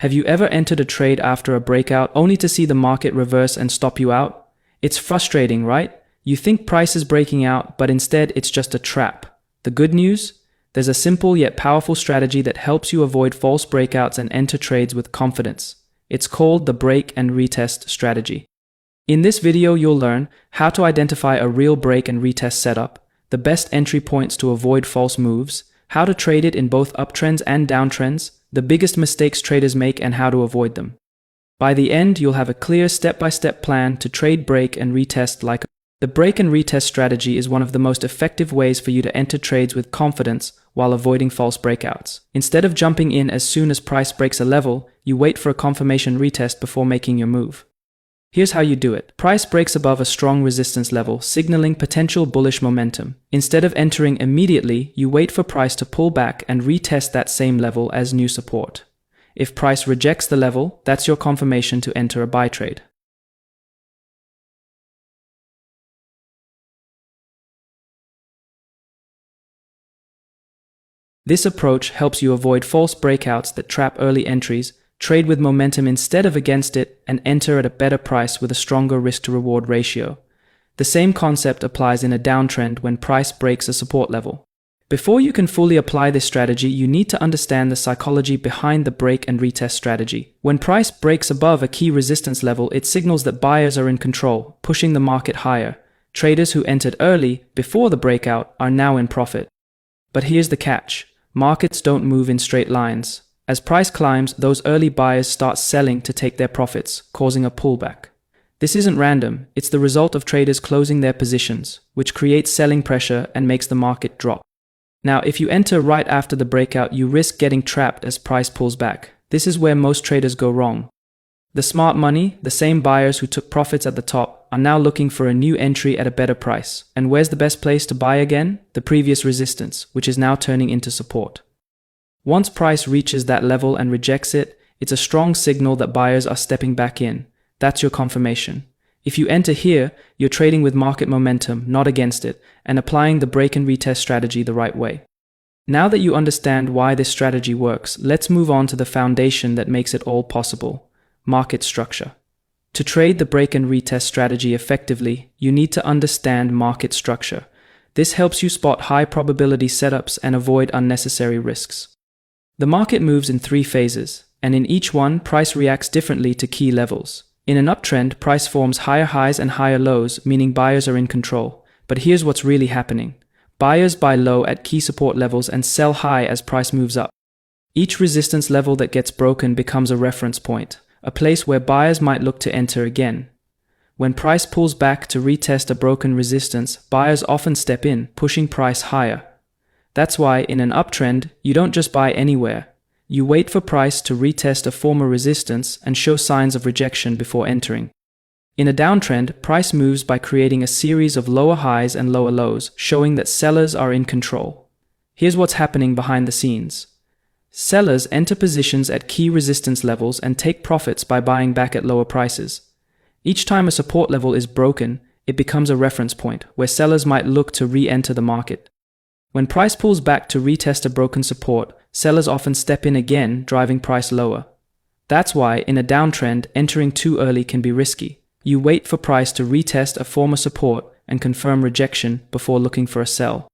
Have you ever entered a trade after a breakout only to see the market reverse and stop you out? It's frustrating, right? You think price is breaking out, but instead it's just a trap. The good news? There's a simple yet powerful strategy that helps you avoid false breakouts and enter trades with confidence. It's called the break and retest strategy. In this video, you'll learn how to identify a real break and retest setup, the best entry points to avoid false moves, how to trade it in both uptrends and downtrends, the biggest mistakes traders make and how to avoid them. By the end, you'll have a clear step-by-step plan to trade break and retest like the break and retest strategy is one of the most effective ways for you to enter trades with confidence while avoiding false breakouts. Instead of jumping in as soon as price breaks a level, you wait for a confirmation retest before making your move. Here's how you do it. Price breaks above a strong resistance level, signaling potential bullish momentum. Instead of entering immediately, you wait for price to pull back and retest that same level as new support. If price rejects the level, that's your confirmation to enter a buy trade. This approach helps you avoid false breakouts that trap early entries, trade with momentum instead of against it, and enter at a better price with a stronger risk-to-reward ratio. The same concept applies in a downtrend when price breaks a support level. Before you can fully apply this strategy, you need to understand the psychology behind the break and retest strategy. When price breaks above a key resistance level, it signals that buyers are in control, pushing the market higher. Traders who entered early, before the breakout, are now in profit. But here's the catch. Markets don't move in straight lines. As price climbs, those early buyers start selling to take their profits, causing a pullback. This isn't random, it's the result of traders closing their positions, which creates selling pressure and makes the market drop. Now, if you enter right after the breakout, you risk getting trapped as price pulls back. This is where most traders go wrong. The smart money, the same buyers who took profits at the top, are now looking for a new entry at a better price. And where's the best place to buy again? The previous resistance, which is now turning into support. Once price reaches that level and rejects it, it's a strong signal that buyers are stepping back in. That's your confirmation. If you enter here, you're trading with market momentum, not against it, and applying the break and retest strategy the right way. Now that you understand why this strategy works, let's move on to the foundation that makes it all possible: market structure. To trade the break and retest strategy effectively, you need to understand market structure. This helps you spot high probability setups and avoid unnecessary risks. The market moves in 3 phases, and in each one, price reacts differently to key levels. In an uptrend, price forms higher highs and higher lows, meaning buyers are in control. But here's what's really happening. Buyers buy low at key support levels and sell high as price moves up. Each resistance level that gets broken becomes a reference point, a place where buyers might look to enter again. When price pulls back to retest a broken resistance, buyers often step in, pushing price higher. That's why, in an uptrend, you don't just buy anywhere. You wait for price to retest a former resistance and show signs of rejection before entering. In a downtrend, price moves by creating a series of lower highs and lower lows, showing that sellers are in control. Here's what's happening behind the scenes. Sellers enter positions at key resistance levels and take profits by buying back at lower prices. Each time a support level is broken, it becomes a reference point where sellers might look to re-enter the market. When price pulls back to retest a broken support, sellers often step in again, driving price lower. That's why, in a downtrend, entering too early can be risky. You wait for price to retest a former support and confirm rejection before looking for a sell.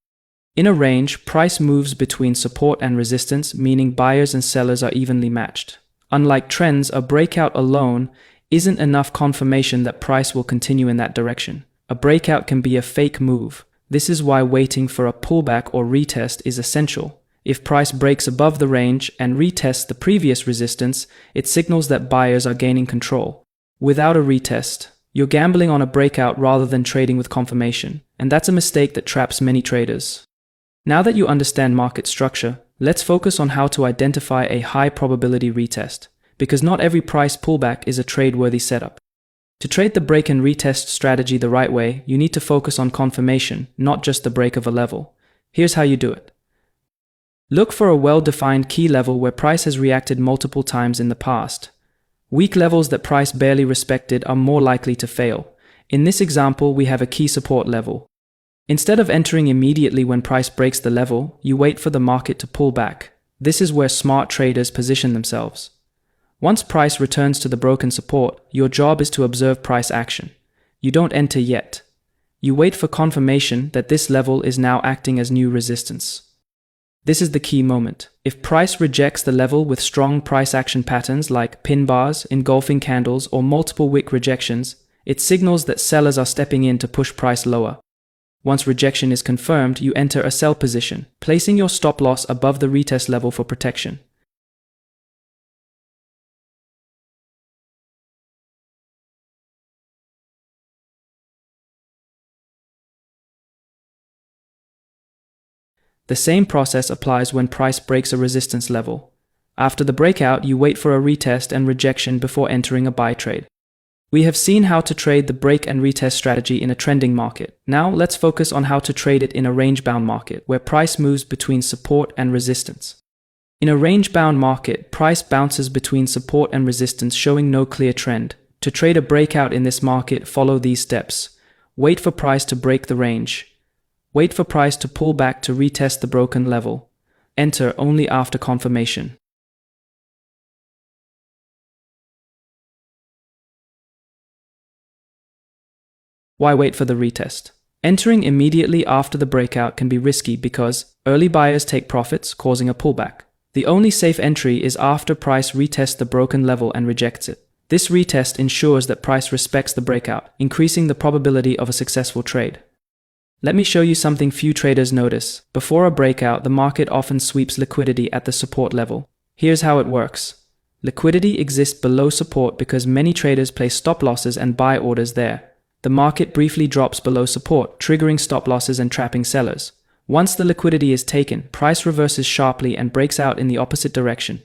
In a range, price moves between support and resistance, meaning buyers and sellers are evenly matched. Unlike trends, a breakout alone isn't enough confirmation that price will continue in that direction. A breakout can be a fake move. This is why waiting for a pullback or retest is essential. If price breaks above the range and retests the previous resistance, it signals that buyers are gaining control. Without a retest, you're gambling on a breakout rather than trading with confirmation, and that's a mistake that traps many traders. Now that you understand market structure, let's focus on how to identify a high probability retest, because not every price pullback is a trade-worthy setup. To trade the break and retest strategy the right way, you need to focus on confirmation, not just the break of a level. Here's how you do it. Look for a well-defined key level where price has reacted multiple times in the past. Weak levels that price barely respected are more likely to fail. In this example, we have a key support level. Instead of entering immediately when price breaks the level, you wait for the market to pull back. This is where smart traders position themselves. Once price returns to the broken support, your job is to observe price action. You don't enter yet. You wait for confirmation that this level is now acting as new resistance. This is the key moment. If price rejects the level with strong price action patterns like pin bars, engulfing candles, or multiple wick rejections, it signals that sellers are stepping in to push price lower. Once rejection is confirmed, you enter a sell position, placing your stop loss above the retest level for protection. The same process applies when price breaks a resistance level. After the breakout, you wait for a retest and rejection before entering a buy trade. We have seen how to trade the break and retest strategy in a trending market. Now let's focus on how to trade it in a range-bound market, where price moves between support and resistance. In a range-bound market, price bounces between support and resistance, showing no clear trend. To trade a breakout in this market, follow these steps. Wait for price to break the range. Wait for price to pull back to retest the broken level. Enter only after confirmation. Why wait for the retest? Entering immediately after the breakout can be risky because early buyers take profits, causing a pullback. The only safe entry is after price retests the broken level and rejects it. This retest ensures that price respects the breakout, increasing the probability of a successful trade. Let me show you something few traders notice. Before a breakout, the market often sweeps liquidity at the support level. Here's how it works. Liquidity exists below support because many traders place stop losses and buy orders there. The market briefly drops below support, triggering stop losses and trapping sellers. Once the liquidity is taken, price reverses sharply and breaks out in the opposite direction.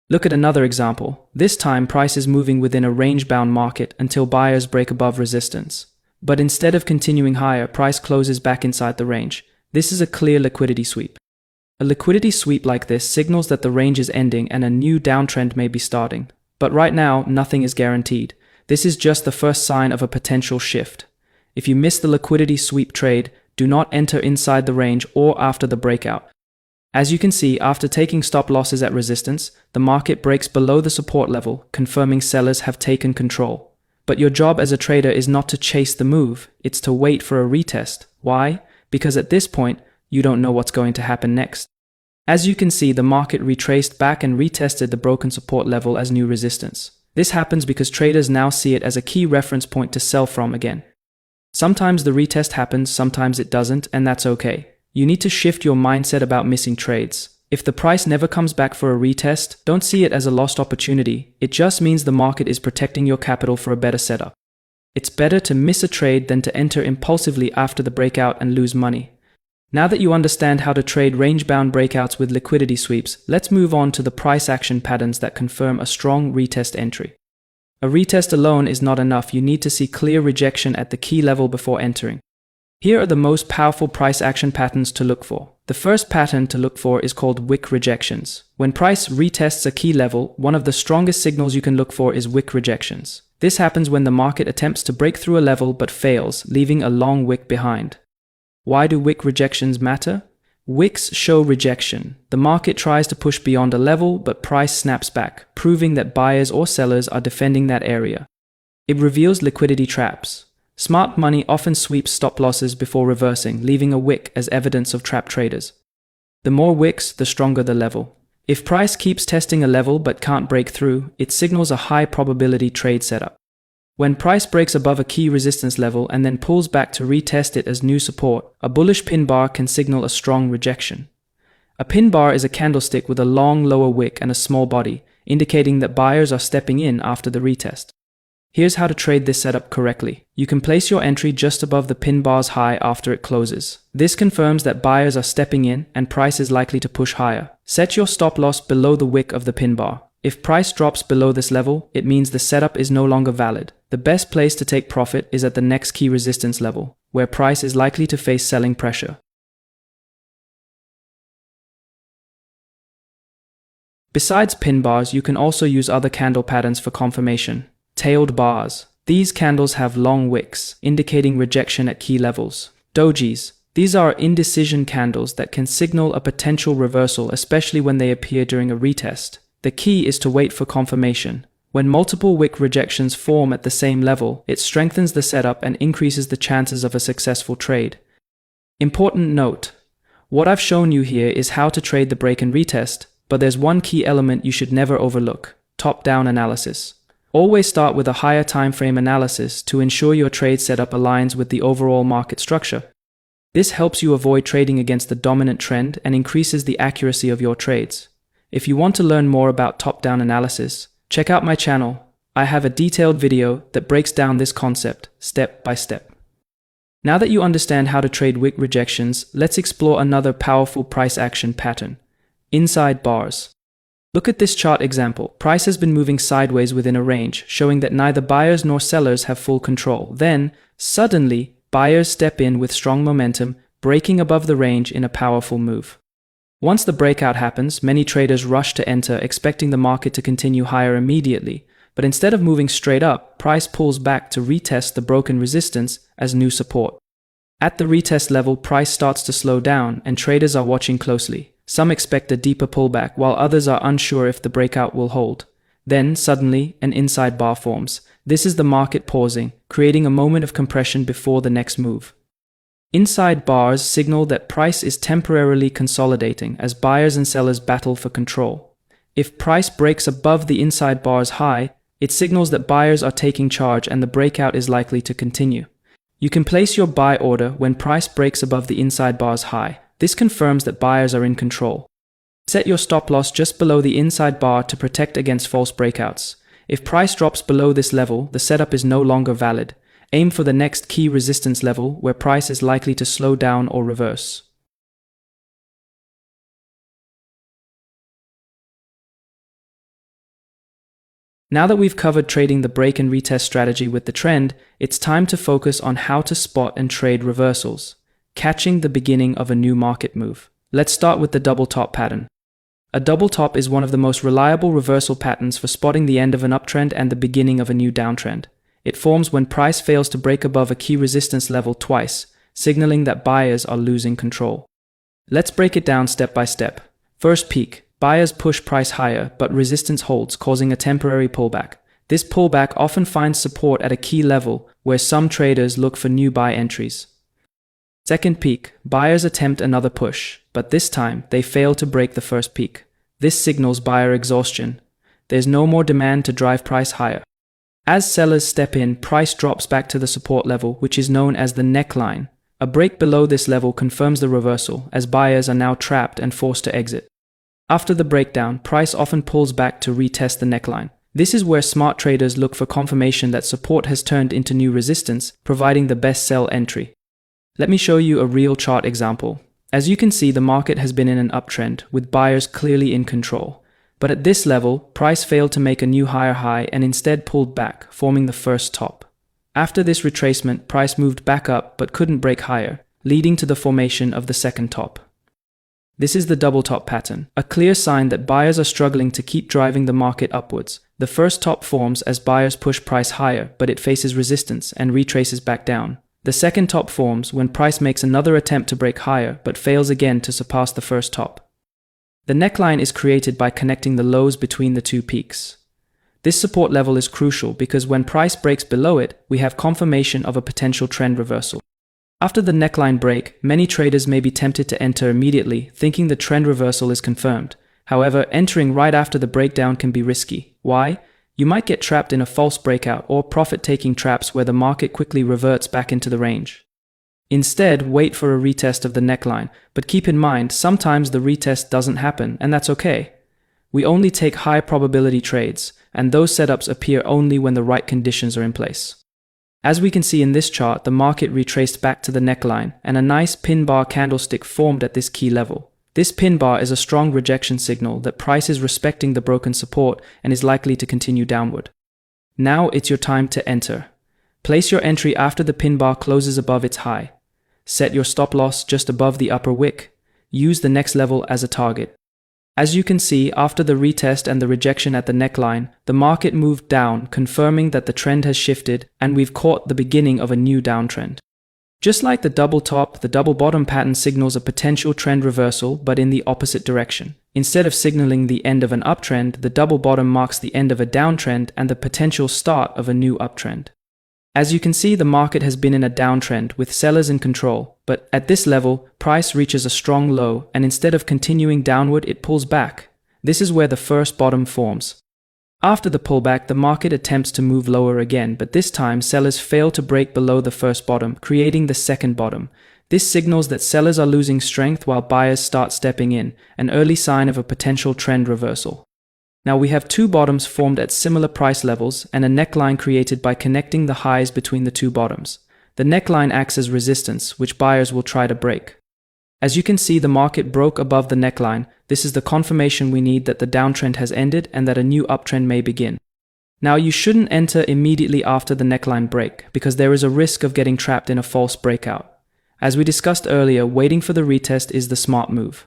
Look at another example. This time, price is moving within a range-bound market until buyers break above resistance. But instead of continuing higher, price closes back inside the range. This is a clear liquidity sweep. A liquidity sweep like this signals that the range is ending and a new downtrend may be starting. But right now, nothing is guaranteed. This is just the first sign of a potential shift. If you miss the liquidity sweep trade, do not enter inside the range or after the breakout. As you can see, after taking stop losses at resistance, the market breaks below the support level, confirming sellers have taken control. But your job as a trader is not to chase the move, it's to wait for a retest. Why? Because at this point, you don't know what's going to happen next. As you can see, the market retraced back and retested the broken support level as new resistance. This happens because traders now see it as a key reference point to sell from again. Sometimes the retest happens, sometimes it doesn't, and that's okay. You need to shift your mindset about missing trades. If the price never comes back for a retest, don't see it as a lost opportunity. It just means the market is protecting your capital for a better setup. It's better to miss a trade than to enter impulsively after the breakout and lose money. Now that you understand how to trade range-bound breakouts with liquidity sweeps, let's move on to the price action patterns that confirm a strong retest entry. A retest alone is not enough. You need to see clear rejection at the key level before entering. Here are the most powerful price action patterns to look for. The first pattern to look for is called wick rejections. When price retests a key level, one of the strongest signals you can look for is wick rejections. This happens when the market attempts to break through a level but fails, leaving a long wick behind. Why do wick rejections matter? Wicks show rejection. The market tries to push beyond a level, but price snaps back, proving that buyers or sellers are defending that area. It reveals liquidity traps. Smart money often sweeps stop losses before reversing, leaving a wick as evidence of trap traders. The more wicks, the stronger the level. If price keeps testing a level but can't break through, it signals a high probability trade setup. When price breaks above a key resistance level and then pulls back to retest it as new support, a bullish pin bar can signal a strong rejection. A pin bar is a candlestick with a long lower wick and a small body, indicating that buyers are stepping in after the retest. Here's how to trade this setup correctly. You can place your entry just above the pin bar's high after it closes. This confirms that buyers are stepping in and price is likely to push higher. Set your stop loss below the wick of the pin bar. If price drops below this level, it means the setup is no longer valid. The best place to take profit is at the next key resistance level, where price is likely to face selling pressure. Besides pin bars, you can also use other candle patterns for confirmation. Tailed bars. These candles have long wicks, indicating rejection at key levels. Dojis. These are indecision candles that can signal a potential reversal, especially when they appear during a retest. The key is to wait for confirmation. When multiple wick rejections form at the same level, it strengthens the setup and increases the chances of a successful trade. Important note: what I've shown you here is how to trade the break and retest, but there's one key element you should never overlook: top-down analysis. Always start with a higher time frame analysis to ensure your trade setup aligns with the overall market structure. This helps you avoid trading against the dominant trend and increases the accuracy of your trades. If you want to learn more about top-down analysis, check out my channel. I have a detailed video that breaks down this concept step by step. Now that you understand how to trade wick rejections, let's explore another powerful price action pattern: inside bars. Look at this chart example. Price has been moving sideways within a range, showing that neither buyers nor sellers have full control. Then, suddenly, buyers step in with strong momentum, breaking above the range in a powerful move. Once the breakout happens, many traders rush to enter, expecting the market to continue higher immediately. But instead of moving straight up, price pulls back to retest the broken resistance as new support. At the retest level, price starts to slow down, and traders are watching closely. Some expect a deeper pullback, while others are unsure if the breakout will hold. Then, suddenly, an inside bar forms. This is the market pausing, creating a moment of compression before the next move. Inside bars signal that price is temporarily consolidating as buyers and sellers battle for control. If price breaks above the inside bar's high, it signals that buyers are taking charge and the breakout is likely to continue. You can place your buy order when price breaks above the inside bar's high. This confirms that buyers are in control. Set your stop loss just below the inside bar to protect against false breakouts. If price drops below this level, the setup is no longer valid. Aim for the next key resistance level where price is likely to slow down or reverse. Now that we've covered trading the break and retest strategy with the trend, it's time to focus on how to spot and trade reversals, catching the beginning of a new market move. Let's start with the double top pattern. A double top is one of the most reliable reversal patterns for spotting the end of an uptrend and the beginning of a new downtrend. It forms when price fails to break above a key resistance level twice, signaling that buyers are losing control. Let's break it down step by step. First peak. Buyers push price higher, but resistance holds, causing a temporary pullback. This pullback often finds support at a key level, where some traders look for new buy entries. Second peak. Buyers attempt another push, but this time they fail to break the first peak. This signals buyer exhaustion. There's no more demand to drive price higher. As sellers step in, price drops back to the support level, which is known as the neckline. A break below this level confirms the reversal, as buyers are now trapped and forced to exit. After the breakdown, price often pulls back to retest the neckline. This is where smart traders look for confirmation that support has turned into new resistance, providing the best sell entry. Let me show you a real chart example. As you can see, the market has been in an uptrend, with buyers clearly in control. But at this level, price failed to make a new higher high and instead pulled back, forming the first top. After this retracement, price moved back up but couldn't break higher, leading to the formation of the second top. This is the double top pattern, a clear sign that buyers are struggling to keep driving the market upwards. The first top forms as buyers push price higher, but it faces resistance and retraces back down. The second top forms when price makes another attempt to break higher, but fails again to surpass the first top. The neckline is created by connecting the lows between the two peaks. This support level is crucial because when price breaks below it, we have confirmation of a potential trend reversal. After the neckline break, many traders may be tempted to enter immediately, thinking the trend reversal is confirmed. However, entering right after the breakdown can be risky. Why? You might get trapped in a false breakout or profit-taking traps where the market quickly reverts back into the range. Instead, wait for a retest of the neckline, but keep in mind, sometimes the retest doesn't happen, and that's okay. We only take high probability trades, and those setups appear only when the right conditions are in place. As we can see in this chart, the market retraced back to the neckline, and a nice pin bar candlestick formed at this key level. This pin bar is a strong rejection signal that price is respecting the broken support and is likely to continue downward. Now it's your time to enter. Place your entry after the pin bar closes above its high. Set your stop loss just above the upper wick. Use the next level as a target. As you can see, after the retest and the rejection at the neckline, the market moved down, confirming that the trend has shifted and we've caught the beginning of a new downtrend. Just like the double top, the double bottom pattern signals a potential trend reversal, but in the opposite direction. Instead of signaling the end of an uptrend, the double bottom marks the end of a downtrend and the potential start of a new uptrend. As you can see, the market has been in a downtrend with sellers in control, but at this level, price reaches a strong low, and instead of continuing downward, it pulls back. This is where the first bottom forms. After the pullback, the market attempts to move lower again, but this time sellers fail to break below the first bottom, creating the second bottom. This signals that sellers are losing strength while buyers start stepping in, an early sign of a potential trend reversal. Now we have two bottoms formed at similar price levels and a neckline created by connecting the highs between the two bottoms. The neckline acts as resistance, which buyers will try to break. As you can see, the market broke above the neckline. This is the confirmation we need that the downtrend has ended and that a new uptrend may begin. Now you shouldn't enter immediately after the neckline break, because there is a risk of getting trapped in a false breakout. As we discussed earlier, waiting for the retest is the smart move.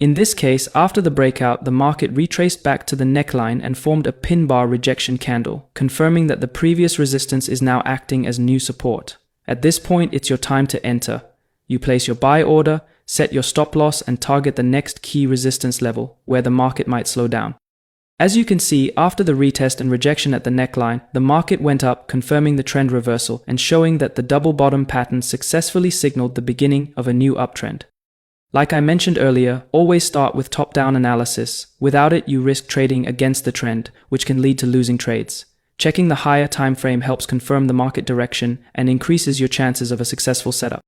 In this case, after the breakout, the market retraced back to the neckline and formed a pin bar rejection candle, confirming that the previous resistance is now acting as new support. At this point, it's your time to enter. You place your buy order, set your stop loss, and target the next key resistance level, where the market might slow down. As you can see, after the retest and rejection at the neckline, the market went up, confirming the trend reversal and showing that the double bottom pattern successfully signaled the beginning of a new uptrend. Like I mentioned earlier, always start with top-down analysis. Without it, you risk trading against the trend, which can lead to losing trades. Checking the higher time frame helps confirm the market direction and increases your chances of a successful setup.